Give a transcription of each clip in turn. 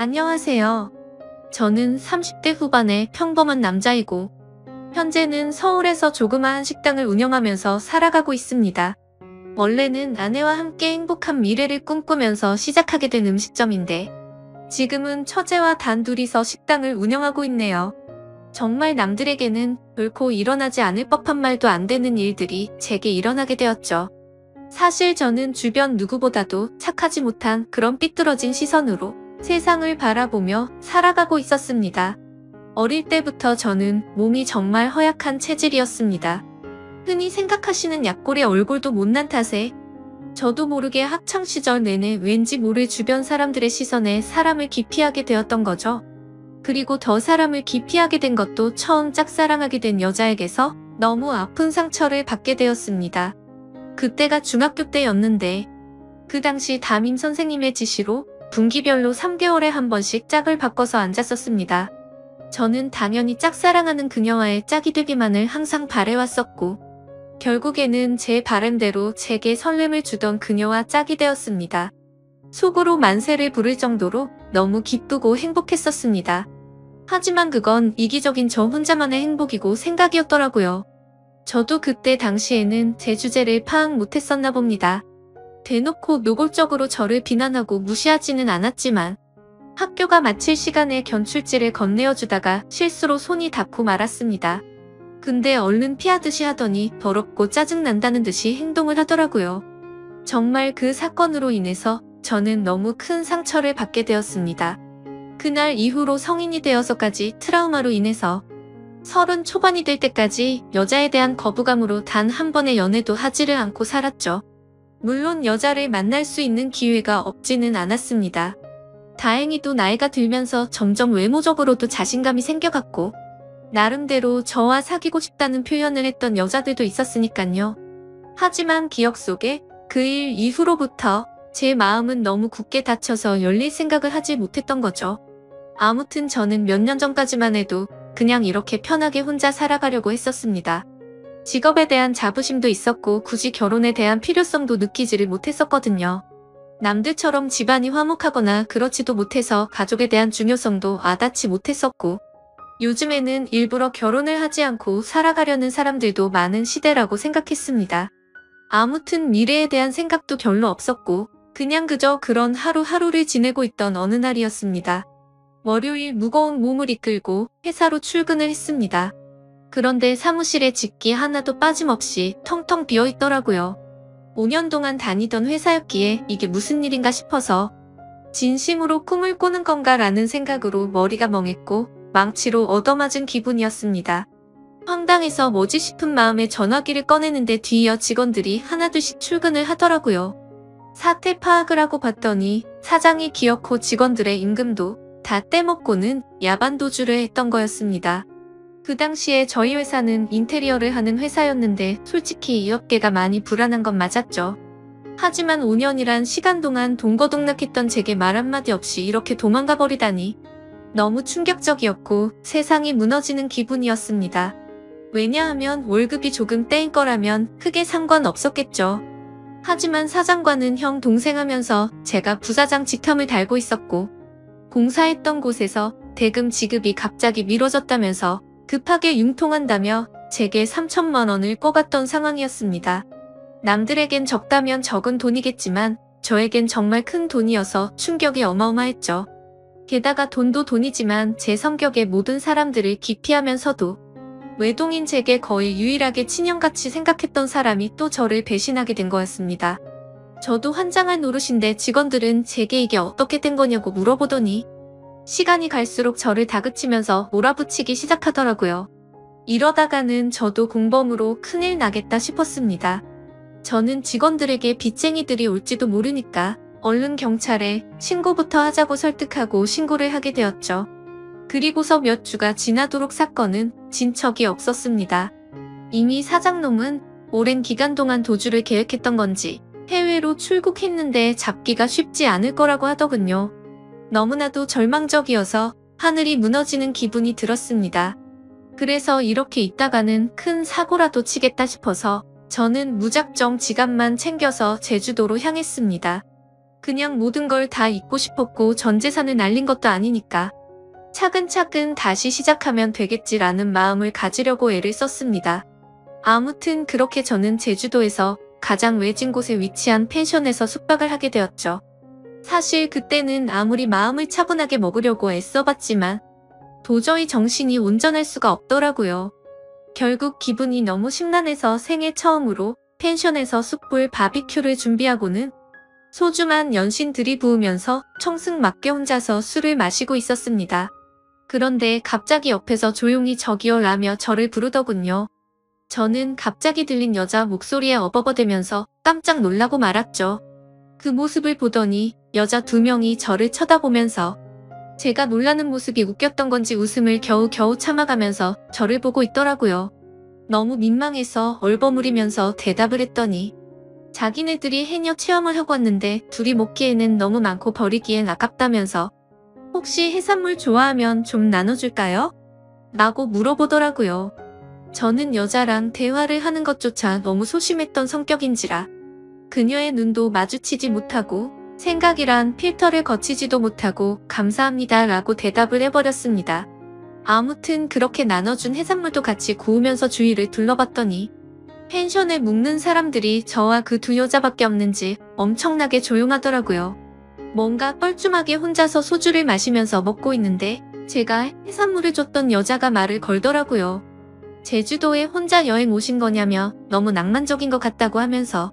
안녕하세요. 저는 30대 후반의 평범한 남자이고, 현재는 서울에서 조그마한 식당을 운영하면서 살아가고 있습니다. 원래는 아내와 함께 행복한 미래를 꿈꾸면서 시작하게 된 음식점인데, 지금은 처제와 단둘이서 식당을 운영하고 있네요. 정말 남들에게는 결코 일어나지 않을 법한 말도 안 되는 일들이 제게 일어나게 되었죠. 사실 저는 주변 누구보다도 착하지 못한 그런 삐뚤어진 시선으로 세상을 바라보며 살아가고 있었습니다. 어릴 때부터 저는 몸이 정말 허약한 체질이었습니다. 흔히 생각하시는 약골의 얼굴도 못난 탓에 저도 모르게 학창시절 내내 왠지 모를 주변 사람들의 시선에 사람을 기피하게 되었던 거죠. 그리고 더 사람을 기피하게 된 것도 처음 짝사랑하게 된 여자에게서 너무 아픈 상처를 받게 되었습니다. 그때가 중학교 때였는데 그 당시 담임 선생님의 지시로 분기별로 3개월에 한 번씩 짝을 바꿔서 앉았었습니다. 저는 당연히 짝사랑하는 그녀와의 짝이 되기만을 항상 바래왔었고 결국에는 제 바람대로 제게 설렘을 주던 그녀와 짝이 되었습니다. 속으로 만세를 부를 정도로 너무 기쁘고 행복했었습니다. 하지만 그건 이기적인 저 혼자만의 행복이고 생각이었더라고요. 저도 그때 당시에는 제 주제를 파악 못했었나 봅니다. 대놓고 노골적으로 저를 비난하고 무시하지는 않았지만 학교가 마칠 시간에 견출지를 건네어주다가 실수로 손이 닿고 말았습니다. 근데 얼른 피하듯이 하더니 더럽고 짜증난다는 듯이 행동을 하더라고요. 정말 그 사건으로 인해서 저는 너무 큰 상처를 받게 되었습니다. 그날 이후로 성인이 되어서까지 트라우마로 인해서 30 초반이 될 때까지 여자에 대한 거부감으로 단 한 번의 연애도 하지를 않고 살았죠. 물론 여자를 만날 수 있는 기회가 없지는 않았습니다. 다행히도 나이가 들면서 점점 외모적으로도 자신감이 생겨갔고 나름대로 저와 사귀고 싶다는 표현을 했던 여자들도 있었으니깐요. 하지만 기억 속에 그 일 이후로부터 제 마음은 너무 굳게 닫혀서 열릴 생각을 하지 못했던 거죠. 아무튼 저는 몇 년 전까지만 해도 그냥 이렇게 편하게 혼자 살아가려고 했었습니다. 직업에 대한 자부심도 있었고 굳이 결혼에 대한 필요성도 느끼지를 못했었거든요. 남들처럼 집안이 화목하거나 그렇지도 못해서 가족에 대한 중요성도 와닿지 못했었고 요즘에는 일부러 결혼을 하지 않고 살아가려는 사람들도 많은 시대라고 생각했습니다. 아무튼 미래에 대한 생각도 별로 없었고 그냥 그저 그런 하루하루를 지내고 있던 어느 날이었습니다. 월요일 무거운 몸을 이끌고 회사로 출근을 했습니다. 그런데 사무실에 집기 하나도 빠짐없이 텅텅 비어 있더라고요. 5년 동안 다니던 회사였기에 이게 무슨 일인가 싶어서 진심으로 꿈을 꾸는 건가 라는 생각으로 머리가 멍했고 망치로 얻어맞은 기분이었습니다. 황당해서 뭐지 싶은 마음에 전화기를 꺼내는데 뒤이어 직원들이 하나둘씩 출근을 하더라고요. 사태 파악을 하고 봤더니 사장이 기어코 직원들의 임금도 다 떼먹고는 야반도주를 했던 거였습니다. 그 당시에 저희 회사는 인테리어를 하는 회사였는데 솔직히 이 업계가 많이 불안한 건 맞았죠. 하지만 5년이란 시간 동안 동거동락했던 제게 말 한마디 없이 이렇게 도망가 버리다니 너무 충격적이었고 세상이 무너지는 기분이었습니다. 왜냐하면 월급이 조금 떼인 거라면 크게 상관없었겠죠. 하지만 사장과는 형 동생 하면서 제가 부사장 직함을 달고 있었고 공사했던 곳에서 대금 지급이 갑자기 미뤄졌다면서 급하게 융통한다며 제게 3천만 원을 꿔갔던 상황이었습니다. 남들에겐 적다면 적은 돈이겠지만 저에겐 정말 큰 돈이어서 충격이 어마어마했죠. 게다가 돈도 돈이지만 제 성격에 모든 사람들을 기피하면서도 외동인 제게 거의 유일하게 친형같이 생각했던 사람이 또 저를 배신하게 된 거였습니다. 저도 환장할 노릇인데 직원들은 제게 이게 어떻게 된 거냐고 물어보더니 시간이 갈수록 저를 다그치면서 몰아붙이기 시작하더라고요. 이러다가는 저도 공범으로 큰일 나겠다 싶었습니다. 저는 직원들에게 빚쟁이들이 올지도 모르니까 얼른 경찰에 신고부터 하자고 설득하고 신고를 하게 되었죠. 그리고서 몇 주가 지나도록 사건은 진척이 없었습니다. 이미 사장놈은 오랜 기간 동안 도주를 계획했던 건지 해외로 출국했는데 잡기가 쉽지 않을 거라고 하더군요. 너무나도 절망적이어서 하늘이 무너지는 기분이 들었습니다. 그래서 이렇게 있다가는 큰 사고라도 치겠다 싶어서 저는 무작정 지갑만 챙겨서 제주도로 향했습니다. 그냥 모든 걸 다 잊고 싶었고 전 재산을 날린 것도 아니니까 차근차근 다시 시작하면 되겠지라는 마음을 가지려고 애를 썼습니다. 아무튼 그렇게 저는 제주도에서 가장 외진 곳에 위치한 펜션에서 숙박을 하게 되었죠. 사실 그때는 아무리 마음을 차분하게 먹으려고 애써봤지만 도저히 정신이 온전할 수가 없더라고요. 결국 기분이 너무 심란해서 생애 처음으로 펜션에서 숯불 바비큐를 준비하고는 소주만 연신 들이부으면서 청승맞게 혼자서 술을 마시고 있었습니다. 그런데 갑자기 옆에서 조용히 저기요 라며 저를 부르더군요. 저는 갑자기 들린 여자 목소리에 어버버대면서 깜짝 놀라고 말았죠. 그 모습을 보더니 여자 2명이 저를 쳐다보면서 제가 놀라는 모습이 웃겼던 건지 웃음을 겨우겨우 참아가면서 저를 보고 있더라고요. 너무 민망해서 얼버무리면서 대답을 했더니 자기네들이 해녀 체험을 하고 왔는데 둘이 먹기에는 너무 많고 버리기엔 아깝다면서 혹시 해산물 좋아하면 좀 나눠줄까요? 라고 물어보더라고요. 저는 여자랑 대화를 하는 것조차 너무 소심했던 성격인지라 그녀의 눈도 마주치지 못하고 생각이란 필터를 거치지도 못하고 감사합니다 라고 대답을 해버렸습니다. 아무튼 그렇게 나눠준 해산물도 같이 구우면서 주위를 둘러봤더니 펜션에 묵는 사람들이 저와 그 2 여자밖에 없는지 엄청나게 조용하더라고요. 뭔가 뻘쭘하게 혼자서 소주를 마시면서 먹고 있는데 제가 해산물을 줬던 여자가 말을 걸더라고요. 제주도에 혼자 여행 오신 거냐며 너무 낭만적인 것 같다고 하면서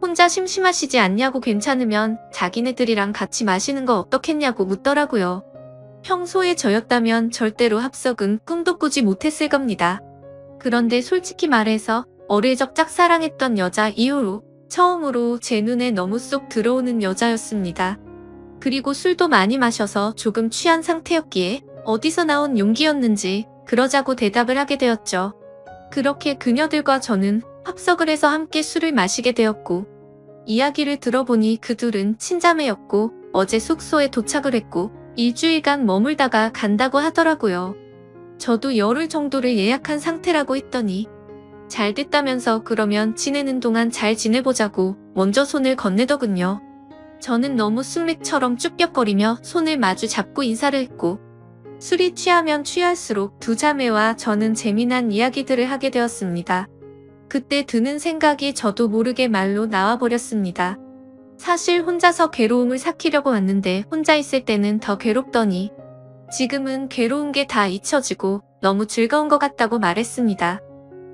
혼자 심심하시지 않냐고 괜찮으면 자기네들이랑 같이 마시는 거 어떻겠냐고 묻더라고요. 평소에 저였다면 절대로 합석은 꿈도 꾸지 못했을 겁니다. 그런데 솔직히 말해서 어릴 적 짝사랑했던 여자 이후로 처음으로 제 눈에 너무 쏙 들어오는 여자였습니다. 그리고 술도 많이 마셔서 조금 취한 상태였기에 어디서 나온 용기였는지 그러자고 대답을 하게 되었죠. 그렇게 그녀들과 저는 합석을 해서 함께 술을 마시게 되었고 이야기를 들어보니 그 둘은 친자매였고 어제 숙소에 도착을 했고 일주일간 머물다가 간다고 하더라고요. 저도 열흘 정도를 예약한 상태라고 했더니 잘 됐다면서 그러면 지내는 동안 잘 지내보자고 먼저 손을 건네더군요. 저는 너무 숙맥처럼 쭈뼛거리며 손을 마주 잡고 인사를 했고 술이 취하면 취할수록 2 자매와 저는 재미난 이야기들을 하게 되었습니다. 그때 드는 생각이 저도 모르게 말로 나와버렸습니다. 사실 혼자서 괴로움을 삭히려고 왔는데 혼자 있을 때는 더 괴롭더니 지금은 괴로운 게 다 잊혀지고 너무 즐거운 것 같다고 말했습니다.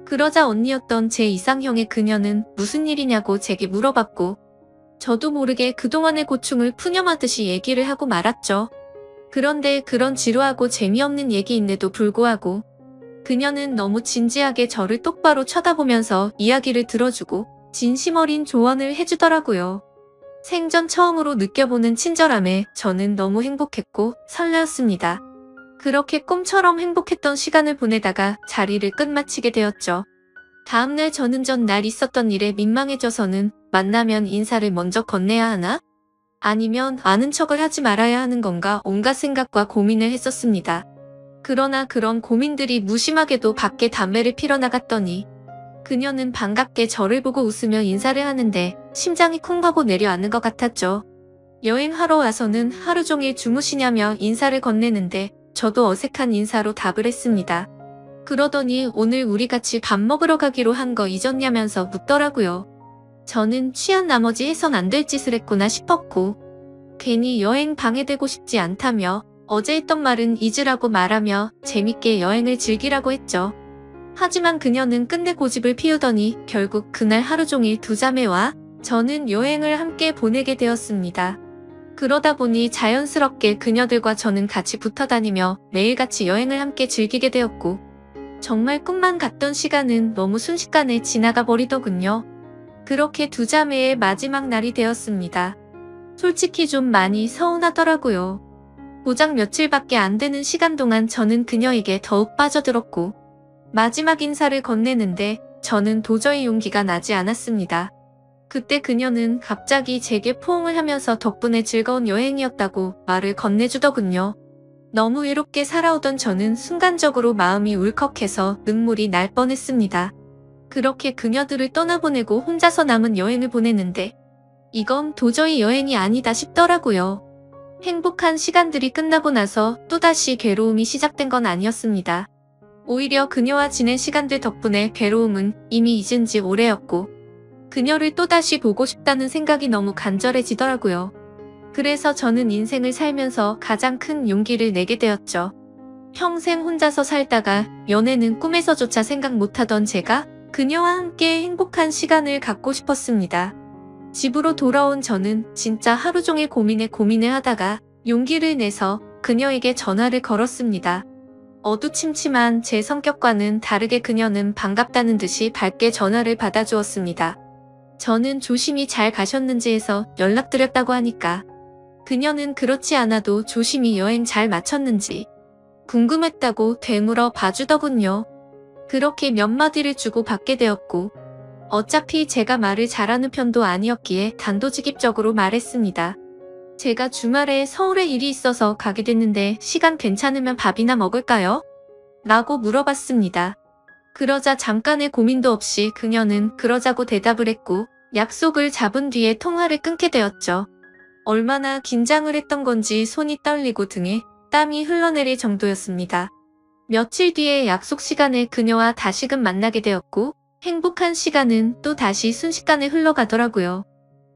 그러자 언니였던 제 이상형의 그녀는 무슨 일이냐고 제게 물어봤고 저도 모르게 그동안의 고충을 푸념하듯이 얘기를 하고 말았죠. 그런데 그런 지루하고 재미없는 얘기인데도 불구하고 그녀는 너무 진지하게 저를 똑바로 쳐다보면서 이야기를 들어주고 진심 어린 조언을 해주더라고요. 생전 처음으로 느껴보는 친절함에 저는 너무 행복했고 설레었습니다. 그렇게 꿈처럼 행복했던 시간을 보내다가 자리를 끝마치게 되었죠. 다음날 저는 전날 있었던 일에 민망해져서는 만나면 인사를 먼저 건네야 하나? 아니면 아는 척을 하지 말아야 하는 건가 온갖 생각과 고민을 했었습니다. 그러나 그런 고민들이 무심하게도 밖에 담배를 피러 나갔더니 그녀는 반갑게 저를 보고 웃으며 인사를 하는데 심장이 쿵 하고 내려앉는 것 같았죠. 여행하러 와서는 하루 종일 주무시냐며 인사를 건네는데 저도 어색한 인사로 답을 했습니다. 그러더니 오늘 우리 같이 밥 먹으러 가기로 한 거 잊었냐면서 묻더라고요. 저는 취한 나머지 해선 안 될 짓을 했구나 싶었고 괜히 여행 방해되고 싶지 않다며 어제 했던 말은 잊으라고 말하며 재밌게 여행을 즐기라고 했죠. 하지만 그녀는 끝내 고집을 피우더니 결국 그날 하루 종일 2 자매와 저는 여행을 함께 보내게 되었습니다. 그러다 보니 자연스럽게 그녀들과 저는 같이 붙어 다니며 매일같이 여행을 함께 즐기게 되었고 정말 꿈만 같던 시간은 너무 순식간에 지나가 버리더군요. 그렇게 2 자매의 마지막 날이 되었습니다. 솔직히 좀 많이 서운하더라고요. 고작 며칠밖에 안 되는 시간 동안 저는 그녀에게 더욱 빠져들었고 마지막 인사를 건네는데 저는 도저히 용기가 나지 않았습니다. 그때 그녀는 갑자기 제게 포옹을 하면서 덕분에 즐거운 여행이었다고 말을 건네주더군요. 너무 외롭게 살아오던 저는 순간적으로 마음이 울컥해서 눈물이 날 뻔했습니다. 그렇게 그녀들을 떠나보내고 혼자서 남은 여행을 보내는데 이건 도저히 여행이 아니다 싶더라고요. 행복한 시간들이 끝나고 나서 또다시 괴로움이 시작된 건 아니었습니다. 오히려 그녀와 지낸 시간들 덕분에 괴로움은 이미 잊은 지 오래였고 그녀를 또다시 보고 싶다는 생각이 너무 간절해지더라고요. 그래서 저는 인생을 살면서 가장 큰 용기를 내게 되었죠. 평생 혼자서 살다가 연애는 꿈에서조차 생각 못하던 제가 그녀와 함께 행복한 시간을 갖고 싶었습니다. 집으로 돌아온 저는 진짜 하루 종일 고민을 하다가 용기를 내서 그녀에게 전화를 걸었습니다. 어두침침한 제 성격과는 다르게 그녀는 반갑다는 듯이 밝게 전화를 받아주었습니다. 저는 조심히 잘 가셨는지 해서 연락드렸다고 하니까 그녀는 그렇지 않아도 조심히 여행 잘 마쳤는지 궁금했다고 되물어 봐주더군요. 그렇게 몇 마디를 주고 받게 되었고 어차피 제가 말을 잘하는 편도 아니었기에 단도직입적으로 말했습니다. 제가 주말에 서울에 일이 있어서 가게 됐는데 시간 괜찮으면 밥이나 먹을까요? 라고 물어봤습니다. 그러자 잠깐의 고민도 없이 그녀는 그러자고 대답을 했고 약속을 잡은 뒤에 통화를 끊게 되었죠. 얼마나 긴장을 했던 건지 손이 떨리고 등에 땀이 흘러내릴 정도였습니다. 며칠 뒤에 약속 시간에 그녀와 다시금 만나게 되었고 행복한 시간은 또 다시 순식간에 흘러가더라고요.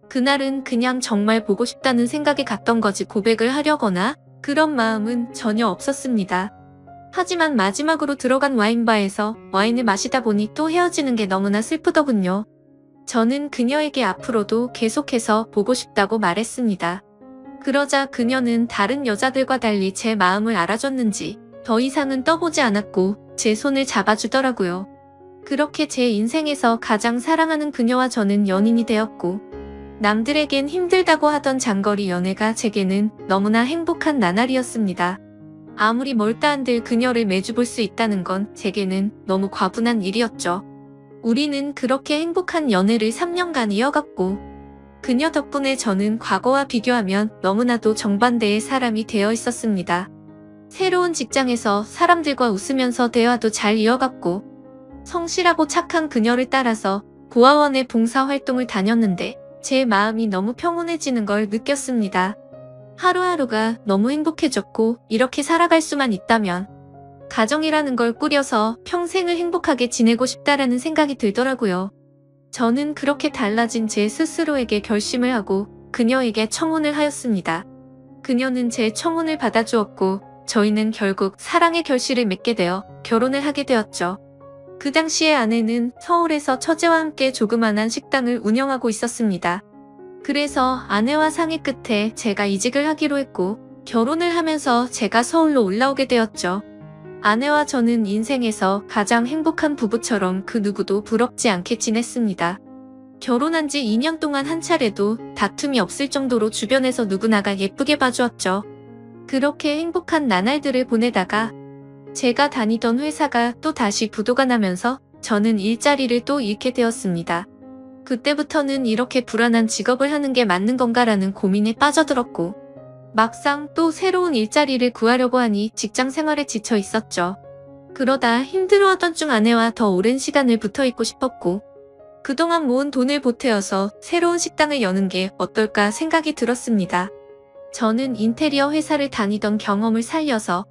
그날은 그냥 정말 보고 싶다는 생각이 갔던 거지 고백을 하려거나 그런 마음은 전혀 없었습니다. 하지만 마지막으로 들어간 와인바에서 와인을 마시다 보니 또 헤어지는 게 너무나 슬프더군요. 저는 그녀에게 앞으로도 계속해서 보고 싶다고 말했습니다. 그러자 그녀는 다른 여자들과 달리 제 마음을 알아줬는지 더 이상은 떠보지 않았고 제 손을 잡아주더라고요. 그렇게 제 인생에서 가장 사랑하는 그녀와 저는 연인이 되었고 남들에겐 힘들다고 하던 장거리 연애가 제게는 너무나 행복한 나날이었습니다. 아무리 멀다 한들 그녀를 매주 볼 수 있다는 건 제게는 너무 과분한 일이었죠. 우리는 그렇게 행복한 연애를 3년간 이어갔고 그녀 덕분에 저는 과거와 비교하면 너무나도 정반대의 사람이 되어 있었습니다. 새로운 직장에서 사람들과 웃으면서 대화도 잘 이어갔고 성실하고 착한 그녀를 따라서 고아원의 봉사활동을 다녔는데 제 마음이 너무 평온해지는 걸 느꼈습니다. 하루하루가 너무 행복해졌고 이렇게 살아갈 수만 있다면 가정이라는 걸 꾸려서 평생을 행복하게 지내고 싶다라는 생각이 들더라고요. 저는 그렇게 달라진 제 스스로에게 결심을 하고 그녀에게 청혼을 하였습니다. 그녀는 제 청혼을 받아주었고 저희는 결국 사랑의 결실을 맺게 되어 결혼을 하게 되었죠. 그 당시에 아내는 서울에서 처제와 함께 조그만한 식당을 운영하고 있었습니다. 그래서 아내와 상의 끝에 제가 이직을 하기로 했고 결혼을 하면서 제가 서울로 올라오게 되었죠. 아내와 저는 인생에서 가장 행복한 부부처럼 그 누구도 부럽지 않게 지냈습니다. 결혼한 지 2년 동안 한 차례도 다툼이 없을 정도로 주변에서 누구나가 예쁘게 봐주었죠. 그렇게 행복한 나날들을 보내다가 제가 다니던 회사가 또 다시 부도가 나면서 저는 일자리를 또 잃게 되었습니다. 그때부터는 이렇게 불안한 직업을 하는 게 맞는 건가라는 고민에 빠져들었고 막상 또 새로운 일자리를 구하려고 하니 직장 생활에 지쳐 있었죠. 그러다 힘들어하던 중 아내와 더 오랜 시간을 붙어있고 싶었고 그동안 모은 돈을 보태어서 새로운 식당을 여는 게 어떨까 생각이 들었습니다. 저는 인테리어 회사를 다니던 경험을 살려서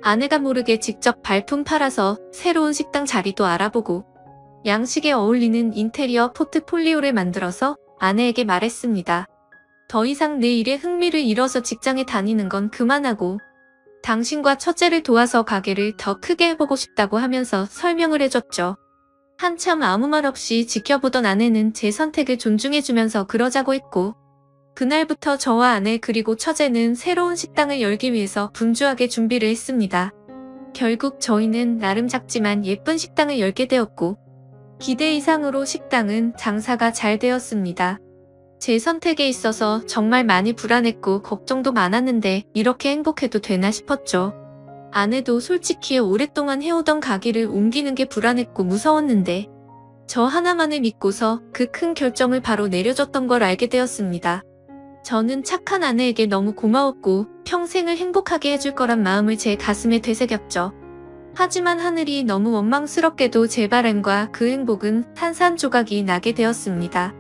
아내가 모르게 직접 발품 팔아서 새로운 식당 자리도 알아보고 양식에 어울리는 인테리어 포트폴리오를 만들어서 아내에게 말했습니다. 더 이상 내 일에 흥미를 잃어서 직장에 다니는 건 그만하고 당신과 처제를 도와서 가게를 더 크게 해보고 싶다고 하면서 설명을 해줬죠. 한참 아무 말 없이 지켜보던 아내는 제 선택을 존중해주면서 그러자고 했고 그날부터 저와 아내 그리고 처제는 새로운 식당을 열기 위해서 분주하게 준비를 했습니다. 결국 저희는 나름 작지만 예쁜 식당을 열게 되었고 기대 이상으로 식당은 장사가 잘 되었습니다. 제 선택에 있어서 정말 많이 불안했고 걱정도 많았는데 이렇게 행복해도 되나 싶었죠. 아내도 솔직히 오랫동안 해오던 가게를 옮기는 게 불안했고 무서웠는데 저 하나만을 믿고서 그 큰 결정을 바로 내려줬던 걸 알게 되었습니다. 저는 착한 아내에게 너무 고마웠고 평생을 행복하게 해줄 거란 마음을 제 가슴에 되새겼죠. 하지만 하늘이 너무 원망스럽게도 제 바람과 그 행복은 산산조각이 나게 되었습니다.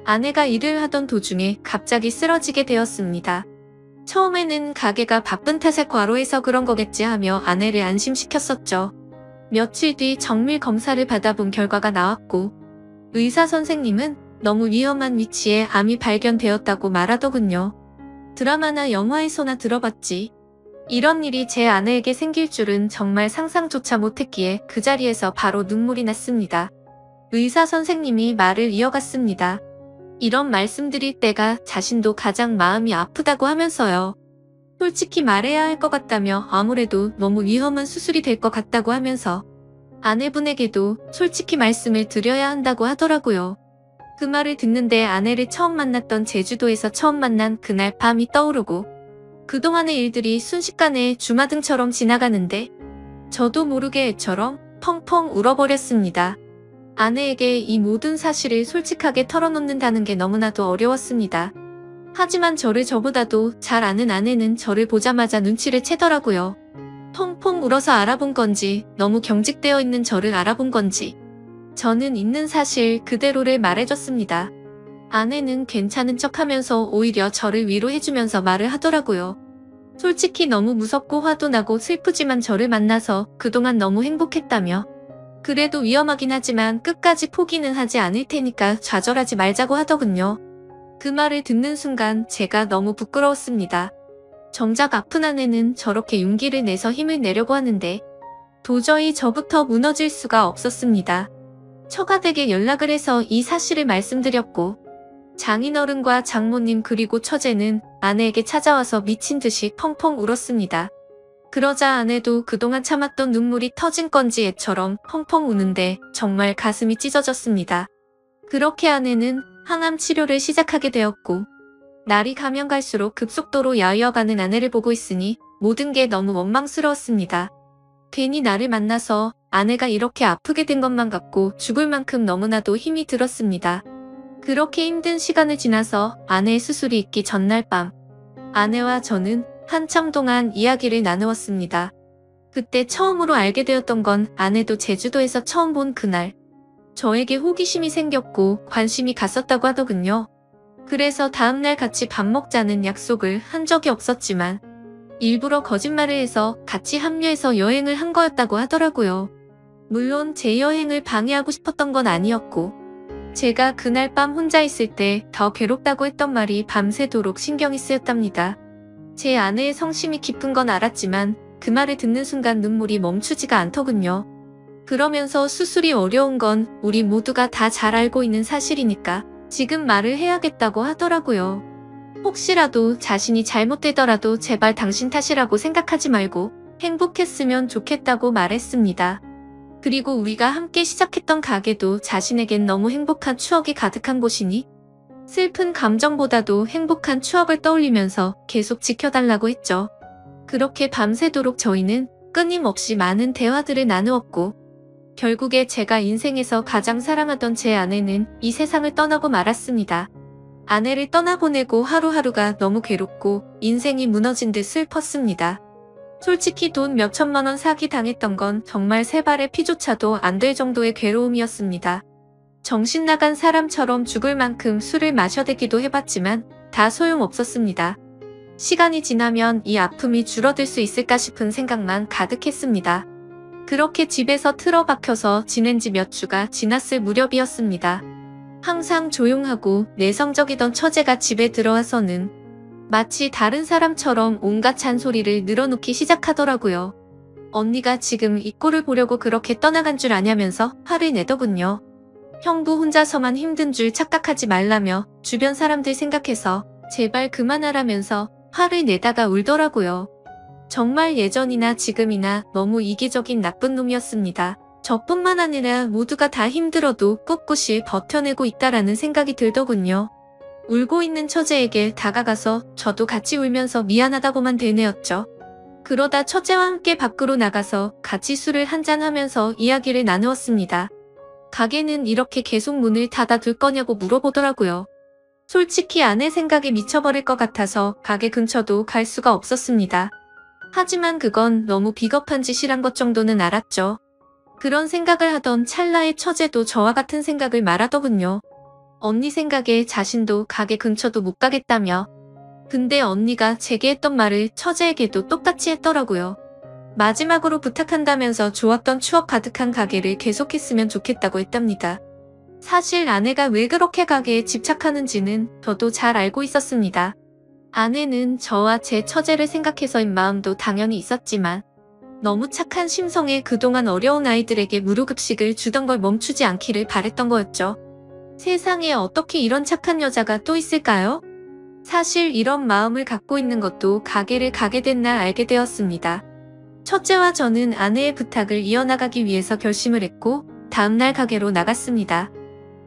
아내가 일을 하던 도중에 갑자기 쓰러지게 되었습니다. 처음에는 가게가 바쁜 탓에 과로해서 그런 거겠지 하며 아내를 안심시켰었죠. 며칠 뒤 정밀 검사를 받아본 결과가 나왔고 의사 선생님은 너무 위험한 위치에 암이 발견되었다고 말하더군요. 드라마나 영화에서나 들어봤지. 이런 일이 제 아내에게 생길 줄은 정말 상상조차 못했기에 그 자리에서 바로 눈물이 났습니다. 의사 선생님이 말을 이어갔습니다. 이런 말씀드릴 때가 자신도 가장 마음이 아프다고 하면서요. 솔직히 말해야 할 것 같다며 아무래도 너무 위험한 수술이 될 것 같다고 하면서 아내분에게도 솔직히 말씀을 드려야 한다고 하더라고요. 그 말을 듣는데 아내를 처음 만났던 제주도에서 처음 만난 그날 밤이 떠오르고 그동안의 일들이 순식간에 주마등처럼 지나가는데 저도 모르게 애처럼 펑펑 울어버렸습니다. 아내에게 이 모든 사실을 솔직하게 털어놓는다는 게 너무나도 어려웠습니다. 하지만 저를 저보다도 잘 아는 아내는 저를 보자마자 눈치를 채더라고요. 펑펑 울어서 알아본 건지 너무 경직되어 있는 저를 알아본 건지 저는 있는 사실 그대로를 말해줬습니다. 아내는 괜찮은 척하면서 오히려 저를 위로해주면서 말을 하더라고요. 솔직히 너무 무섭고 화도 나고 슬프지만 저를 만나서 그동안 너무 행복했다며 그래도 위험하긴 하지만 끝까지 포기는 하지 않을 테니까 좌절하지 말자고 하더군요. 그 말을 듣는 순간 제가 너무 부끄러웠습니다. 정작 아픈 아내는 저렇게 용기를 내서 힘을 내려고 하는데 도저히 저부터 무너질 수가 없었습니다. 처가댁에 연락을 해서 이 사실을 말씀드렸고 장인어른과 장모님 그리고 처제는 아내에게 찾아와서 미친 듯이 펑펑 울었습니다. 그러자 아내도 그동안 참았던 눈물이 터진 건지 애처럼 펑펑 우는데 정말 가슴이 찢어졌습니다. 그렇게 아내는 항암 치료를 시작하게 되었고 날이 가면 갈수록 급속도로 야위어가는 아내를 보고 있으니 모든 게 너무 원망스러웠습니다. 괜히 나를 만나서 아내가 이렇게 아프게 된 것만 같고 죽을 만큼 너무나도 힘이 들었습니다. 그렇게 힘든 시간을 지나서 아내의 수술이 있기 전날 밤 아내와 저는 한참 동안 이야기를 나누었습니다. 그때 처음으로 알게 되었던 건 아내도 제주도에서 처음 본 그날 저에게 호기심이 생겼고 관심이 갔었다고 하더군요. 그래서 다음날 같이 밥 먹자는 약속을 한 적이 없었지만 일부러 거짓말을 해서 같이 합류해서 여행을 한 거였다고 하더라고요. 물론 제 여행을 방해하고 싶었던 건 아니었고 제가 그날 밤 혼자 있을 때 더 괴롭다고 했던 말이 밤새도록 신경이 쓰였답니다. 제 아내의 성심이 깊은 건 알았지만 그 말을 듣는 순간 눈물이 멈추지가 않더군요. 그러면서 수술이 어려운 건 우리 모두가 다 잘 알고 있는 사실이니까 지금 말을 해야겠다고 하더라고요. 혹시라도 자신이 잘못되더라도 제발 당신 탓이라고 생각하지 말고 행복했으면 좋겠다고 말했습니다. 그리고 우리가 함께 시작했던 가게도 자신에겐 너무 행복한 추억이 가득한 곳이니 슬픈 감정보다도 행복한 추억을 떠올리면서 계속 지켜달라고 했죠. 그렇게 밤새도록 저희는 끊임없이 많은 대화들을 나누었고 결국에 제가 인생에서 가장 사랑하던 제 아내는 이 세상을 떠나고 말았습니다. 아내를 떠나보내고 하루하루가 너무 괴롭고 인생이 무너진 듯 슬펐습니다. 솔직히 돈 몇천만 원 사기당했던 건 정말 세 발의 피조차도 안 될 정도의 괴로움이었습니다. 정신 나간 사람처럼 죽을 만큼 술을 마셔대기도 해봤지만 다 소용없었습니다. 시간이 지나면 이 아픔이 줄어들 수 있을까 싶은 생각만 가득했습니다. 그렇게 집에서 틀어박혀서 지낸 지 몇 주가 지났을 무렵이었습니다. 항상 조용하고 내성적이던 처제가 집에 들어와서는 마치 다른 사람처럼 온갖 잔소리를 늘어놓기 시작하더라고요. 언니가 지금 이 꼴을 보려고 그렇게 떠나간 줄 아냐면서 화를 내더군요. 형부 혼자서만 힘든 줄 착각하지 말라며 주변 사람들 생각해서 제발 그만하라면서 화를 내다가 울더라고요. 정말 예전이나 지금이나 너무 이기적인 나쁜 놈이었습니다. 저뿐만 아니라 모두가 다 힘들어도 꿋꿋이 버텨내고 있다라는 생각이 들더군요. 울고 있는 처제에게 다가가서 저도 같이 울면서 미안하다고만 되뇌었죠. 그러다 처제와 함께 밖으로 나가서 같이 술을 한잔하면서 이야기를 나누었습니다. 가게는 이렇게 계속 문을 닫아둘 거냐고 물어보더라고요. 솔직히 아내 생각에 미쳐버릴 것 같아서 가게 근처도 갈 수가 없었습니다. 하지만 그건 너무 비겁한 짓이란 것 정도는 알았죠. 그런 생각을 하던 찰나의 처제도 저와 같은 생각을 말하더군요. 언니 생각에 자신도 가게 근처도 못 가겠다며. 근데 언니가 제게 했던 말을 처제에게도 똑같이 했더라고요. 마지막으로 부탁한다면서 좋았던 추억 가득한 가게를 계속했으면 좋겠다고 했답니다. 사실 아내가 왜 그렇게 가게에 집착하는지는 저도 잘 알고 있었습니다. 아내는 저와 제 처제를 생각해서인 마음도 당연히 있었지만 너무 착한 심성에 그동안 어려운 아이들에게 무료급식을 주던 걸 멈추지 않기를 바랬던 거였죠. 세상에 어떻게 이런 착한 여자가 또 있을까요? 사실 이런 마음을 갖고 있는 것도 가게를 가게 된 날 알게 되었습니다. 첫째와 저는 아내의 부탁을 이어나가기 위해서 결심을 했고 다음날 가게로 나갔습니다.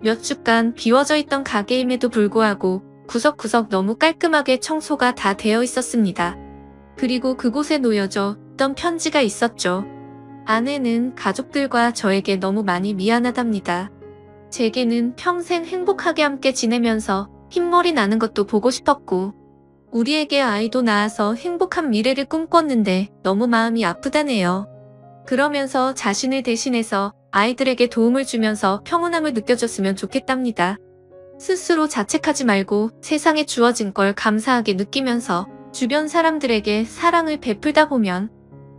몇 주간 비워져 있던 가게임에도 불구하고 구석구석 너무 깔끔하게 청소가 다 되어 있었습니다. 그리고 그곳에 놓여져 있던 편지가 있었죠. 아내는 가족들과 저에게 너무 많이 미안하답니다. 제게는 평생 행복하게 함께 지내면서 흰머리 나는 것도 보고 싶었고 우리에게 아이도 낳아서 행복한 미래를 꿈꿨는데 너무 마음이 아프다네요. 그러면서 자신을 대신해서 아이들에게 도움을 주면서 평온함을 느껴줬으면 좋겠답니다. 스스로 자책하지 말고 세상에 주어진 걸 감사하게 느끼면서 주변 사람들에게 사랑을 베풀다 보면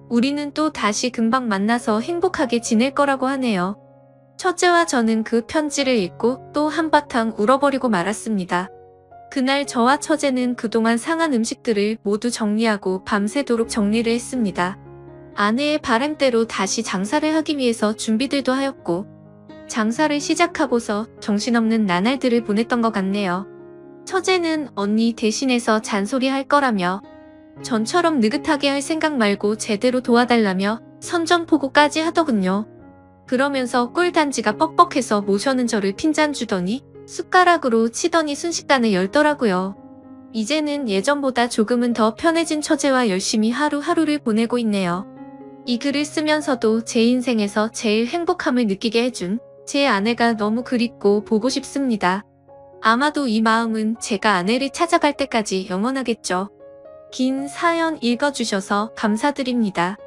우리는 또 다시 금방 만나서 행복하게 지낼 거라고 하네요. 첫째와 저는 그 편지를 읽고 또 한바탕 울어버리고 말았습니다. 그날 저와 처제는 그동안 상한 음식들을 모두 정리하고 밤새도록 정리를 했습니다. 아내의 바람대로 다시 장사를 하기 위해서 준비들도 하였고 장사를 시작하고서 정신없는 나날들을 보냈던 것 같네요. 처제는 언니 대신해서 잔소리할 거라며 전처럼 느긋하게 할 생각 말고 제대로 도와달라며 선전포고까지 하더군요. 그러면서 꿀단지가 뻑뻑해서 모셔는 저를 핀잔 주더니 숟가락으로 치더니 순식간에 열더라고요. 이제는 예전보다 조금은 더 편해진 처제와 열심히 하루하루를 보내고 있네요. 이 글을 쓰면서도 제 인생에서 제일 행복함을 느끼게 해준 제 아내가 너무 그립고 보고 싶습니다. 아마도 이 마음은 제가 아내를 찾아갈 때까지 영원하겠죠. 긴 사연 읽어주셔서 감사드립니다.